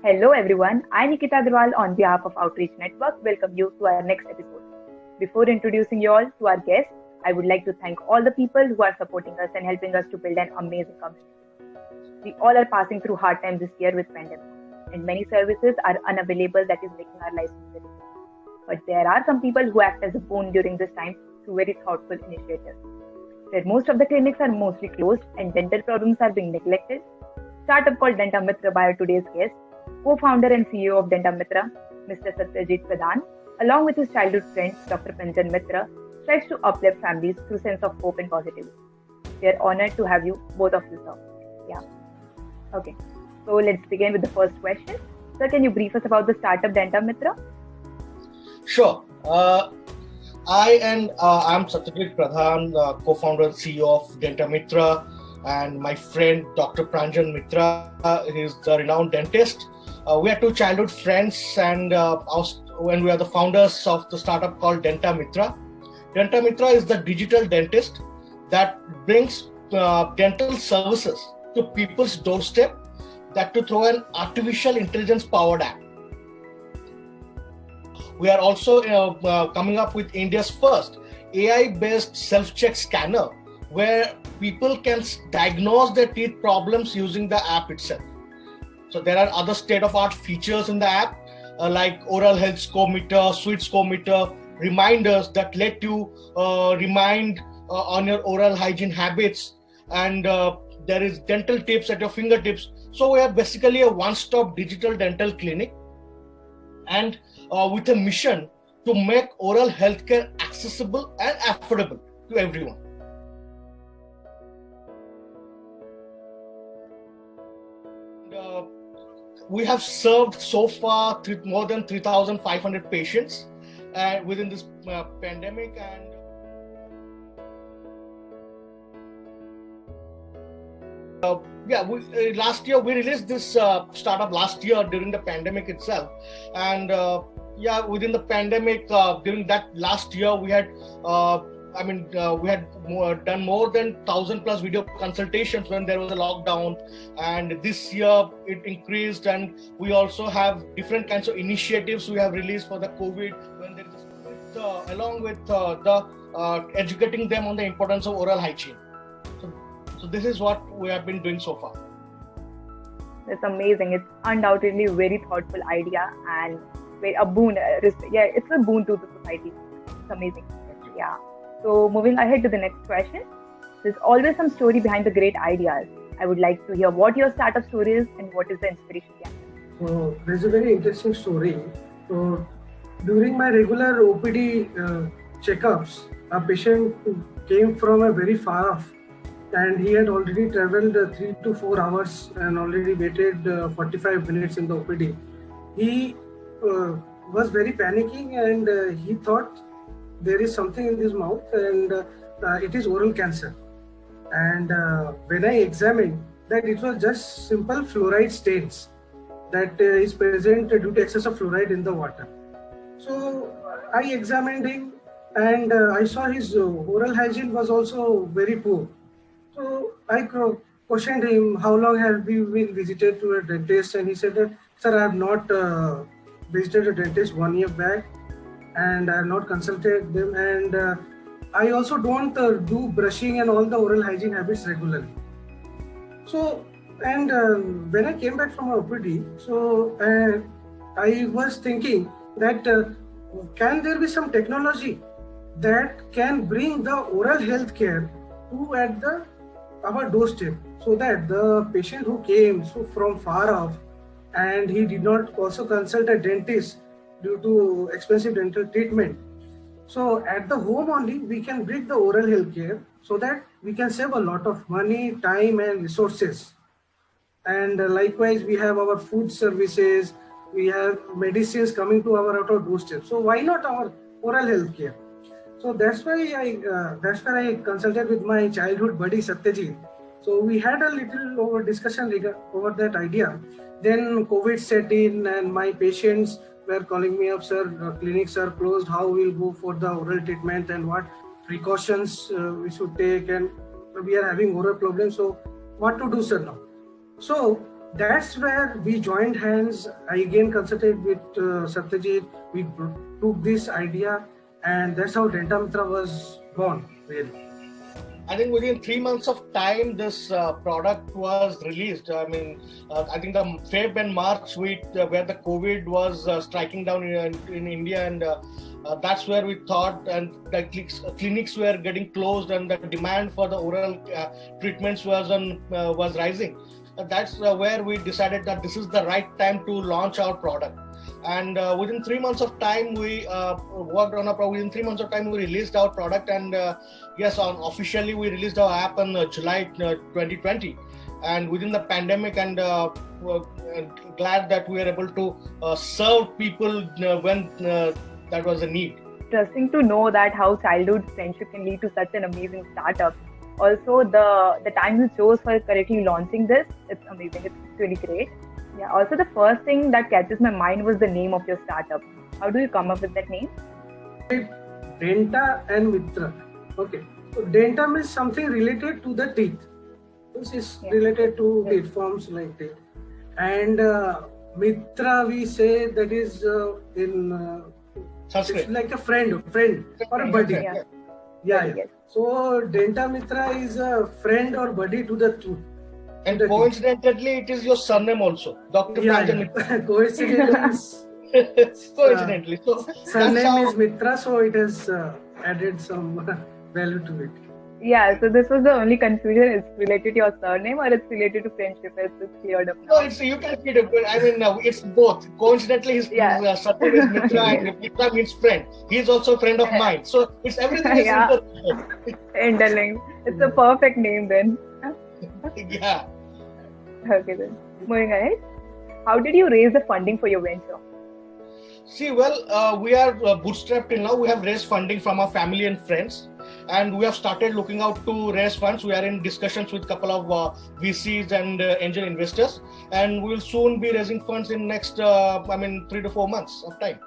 Hello everyone, I Nikita Agrawal on behalf of Outreach Network welcome you to our next episode. Before introducing you all to our guests, I would like to thank all the people who are supporting us and helping us to build an amazing community. We all are passing through hard times this year with pandemic, and many services are unavailable that is making our lives miserable. But there are some people who act as a boon during this time through very thoughtful initiatives. Where most of the clinics are mostly closed and dental problems are being neglected, startup called Denta Mitra by our today's guest, co-founder and CEO of Denta Mitra, Mr. Satyajit Pradhan, along with his childhood friend Dr. Panjan Mitra, strives to uplift families through sense of hope and positivity. We are honored to have you both of you, sir. Yeah. Okay. So let's begin with the first question. Sir, can you brief us about the startup Denta Mitra? Sure. I'm Satyajit Pradhan, co-founder and CEO of Denta Mitra, and my friend Dr. Pranjan Mitra is the renowned dentist. We are two childhood friends, and when we are the founders of the startup called Denta Mitra. Denta Mitra is the digital dentist that brings dental services to people's doorstep, that to throw an artificial intelligence powered app. We are also coming up with India's first AI-based self-check scanner, where people can diagnose their teeth problems using the app itself. So there are other state-of-art features in the app, like oral health score meter, sweet score meter, reminders that let you remind on your oral hygiene habits, and there is dental tips at your fingertips. So we are basically a one-stop digital dental clinic, and with a mission to make oral healthcare accessible and affordable to everyone. We have served so far more than 3,500 patients within this pandemic, and last year we released this startup last year during the pandemic itself, and within the pandemic during that last year we had we had done more than 1,000 plus video consultations when there was a lockdown, and this year it increased, and we also have different kinds of initiatives we have released for the COVID, when there is along with educating them on the importance of oral hygiene. So this is what we have been doing so far. That's amazing. It's undoubtedly a very thoughtful idea and a boon. It's a boon to the society. It's amazing. Yeah. So moving ahead to the next question. There's always some story behind the great ideas. I would like to hear what your startup story is and what is the inspiration behind it. So there's a very interesting story. So during my regular OPD checkups, a patient came from a very far off, and he had already traveled 3 to 4 hours and already waited 45 minutes in the OPD. He was very panicking, and he thought there is something in his mouth, and it is oral cancer. And when I examined that, it was just simple fluoride stains that is present due to excess of fluoride in the water. So I examined him, and I saw his oral hygiene was also very poor. So I questioned him, how long have you been visited to a dentist? And he said that, sir, I have not visited a dentist 1 year back, and I have not consulted them, and I also don't do brushing and all the oral hygiene habits regularly. So, and when I came back from OPD, so I was thinking that can there be some technology that can bring the oral health care to at our doorstep, so that the patient who came from far off and he did not also consult a dentist due to expensive dental treatment. So at the home only, we can bring the oral health care, so that we can save a lot of money, time and resources. And likewise, we have our food services, we have medicines coming to our doorstep. So why not our oral health care? So that's why I consulted with my childhood buddy Satyajit. So we had a little discussion over that idea. Then COVID set in, and my patients were calling me up, sir, clinics are closed, how we'll go for the oral treatment and what precautions we should take, and we are having oral problems, so what to do, sir, now? So that's where we joined hands. I again consulted with Satyajit. We took this idea, and that's how Dentamitra was born, really. I think within 3 months of time, this product was released. I mean, I think the Feb and March week where the COVID was striking down in India, and that's where we thought, and the clinics were getting closed, and the demand for the oral treatments was rising. That's where we decided that this is the right time to launch our product. And within 3 months of time, we worked on a product. Within 3 months of time, we released our product, and yes, officially we released our app in July 2020. And within the pandemic, and glad that we were able to serve people when that was a need. Interesting to know that how childhood friendship can lead to such an amazing startup. Also, the time you chose for correctly launching this, it's amazing. It's really great. Yeah. Also, the first thing that catches my mind was the name of your startup. How do you come up with that name? Denta and Mitra. Okay. So Dentam is something related to the teeth. This is related to teeth, forms like teeth. And Mitra, we say that is it's like a friend or a buddy. Yeah. So Denta Mitra is a friend or buddy to the tooth. And coincidentally, it is your surname also, Dr. Pranjal Mitra. Coincidentally. So surname is Mitra, so it has added some value to it. Yeah, so this was the only confusion. It's related to your surname or it's related to friendship? It's cleared up now. No, you can see it. I mean, it's both. Coincidentally, his surname is Mitra, and Mitra means friend. He's also a friend of mine. So it's everything is interlinked. It's a perfect name then. Yeah. Okay then. Moving ahead. How did you raise the funding for your venture? See, well, we are bootstrapped till now. We have raised funding from our family and friends, and we have started looking out to raise funds. We are in discussions with a couple of VCs and angel investors, and we will soon be raising funds in next, 3 to 4 months of time.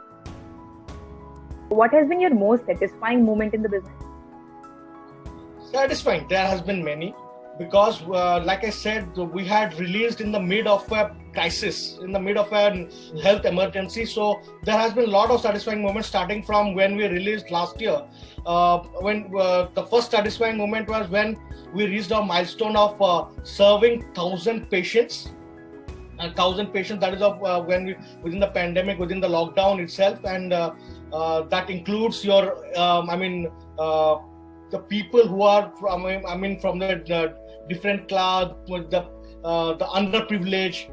What has been your most satisfying moment in the business? Satisfying. There has been many. Because, like I said, we had released in the mid of a crisis, in the mid of a health emergency. So there has been a lot of satisfying moments starting from when we released last year. When the first satisfying moment was when we reached our milestone of serving 1,000 patients. 1,000 patients, that is of when we, within the pandemic, within the lockdown itself. And that includes your, the people who are from the different class, the underprivileged.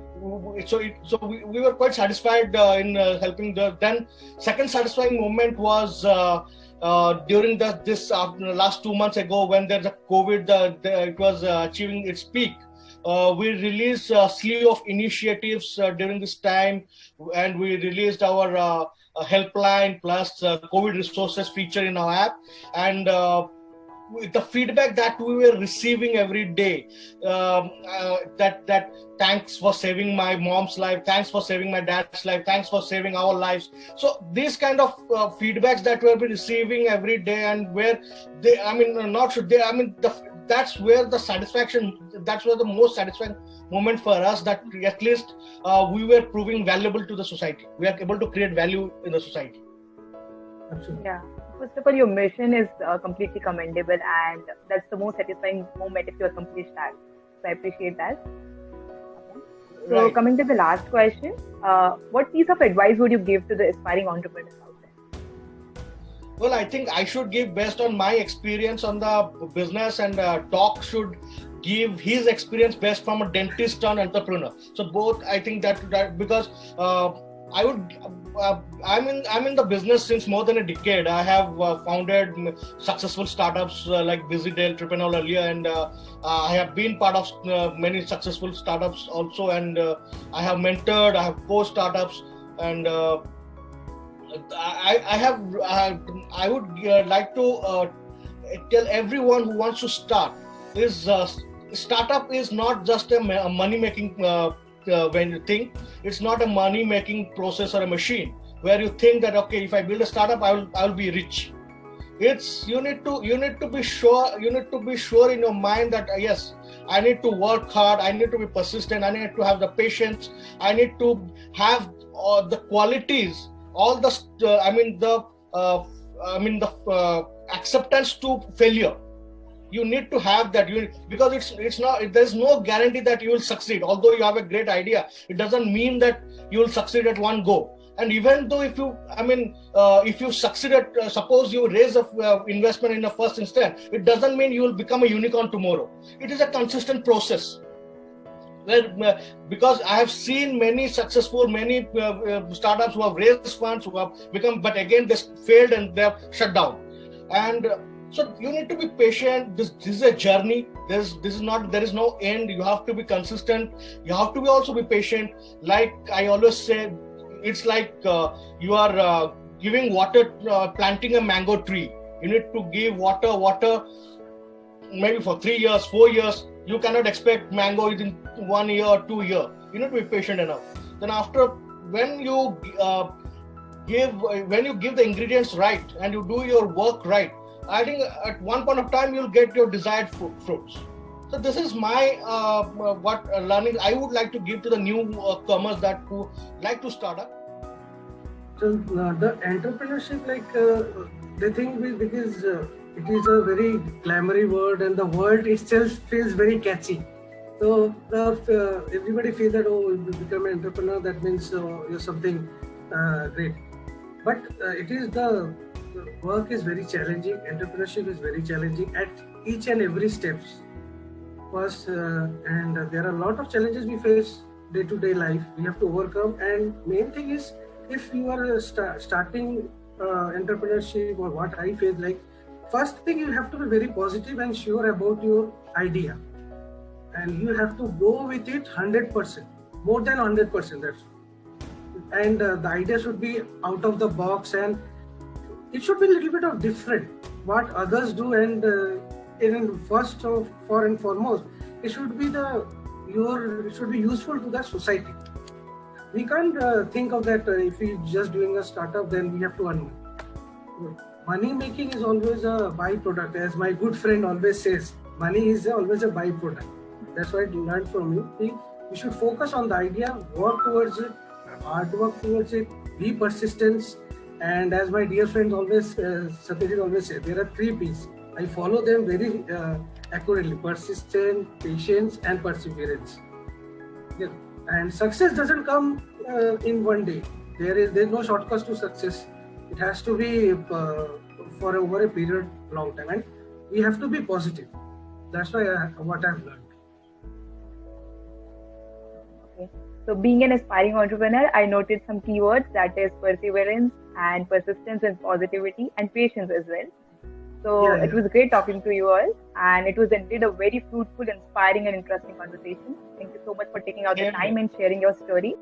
So we were quite satisfied in helping. Then second satisfying moment was during this last 2 months ago when there's a COVID, it was achieving its peak. We released a slew of initiatives during this time, and we released our helpline plus COVID resources feature in our app, and the feedback that we were receiving every day, that thanks for saving my mom's life, thanks for saving my dad's life, thanks for saving our lives. So these kind of feedbacks that we'll be receiving every day, and where that's where the satisfaction, that's where the most satisfying moment for us, that at least we were proving valuable to the society. We are able to create value in the society. Absolutely. Yeah. First of all, your mission is completely commendable, and that's the most satisfying moment if you accomplish that. So I appreciate that. Okay. So coming to the last question, what piece of advice would you give to the aspiring entrepreneurs out there? Well, I think I should give based on my experience on the business, and Doc should give his experience based from a dentist and entrepreneur. So both, I think that because I would. I'm in the business since more than a decade. I have founded successful startups like BusyDale, Tripreneur earlier, and I have been part of many successful startups also. And I have mentored, I have coached startups, and I would like to tell everyone who wants to start is startup is not just a money making. When you think it's not a money making process or a machine where you think that, okay, if I build a startup, I will be rich. It's you need to be sure, in your mind that yes, I need to work hard, I need to be persistent, I need to have the patience, I need to have the qualities, all the acceptance to failure. You need to have that, because it's not, there's no guarantee that you will succeed. Although you have a great idea, it doesn't mean that you will succeed at one go. And even though if you succeed at suppose you raise a investment in the first instance, it doesn't mean you will become a unicorn tomorrow. It is a consistent process where, because I have seen many startups who have raised funds, who have become, but again they failed and they have shut down. And so you need to be patient. This is a journey. There is no end. You have to be consistent. You have to also be patient. Like I always say, it's like you are giving water, planting a mango tree. You need to give water maybe for 3 years, 4 years. You cannot expect mango within 1 year or 2 years. You need to be patient enough. Then after, when you give the ingredients right and you do your work right, I think at one point of time you'll get your desired fruits. So this is my learning I would like to give to the newcomers that who like to start up. So the entrepreneurship, they think because it is a very glamorous word and the word itself feels very catchy. So everybody feels that, oh, if you become an entrepreneur, that means you're something great. But the work is very challenging. Entrepreneurship is very challenging at each and every steps. First, and there are a lot of challenges we face day-to-day life. We have to overcome. And main thing is, if you are starting entrepreneurship, or what I feel like, first thing, you have to be very positive and sure about your idea, and you have to go with it 100%, more than 100%. That's, and the idea should be out of the box, and it should be a little bit of different what others do. And first of and foremost, it should be it should be useful to the society. We can't think of that if we just doing a startup, then we have to earn money. Money making is always a byproduct. As my good friend always says, money is always a byproduct. That's what I learned from you. We should focus on the idea, work towards it, hard work towards it, be persistent. And as my dear friend always, Satyajit always says, there are 3 P's. I follow them very accurately: persistence, patience, and perseverance. Yeah. And success doesn't come in one day. There's no shortcuts to success. It has to be for over a period, long time, and we have to be positive. That's what I've learned. Okay. So being an aspiring entrepreneur, I noted some keywords, that is perseverance and persistence and positivity and patience as well. So it was great talking to you all, and it was indeed a very fruitful, inspiring and interesting conversation. Thank you so much for taking out the time and sharing your story.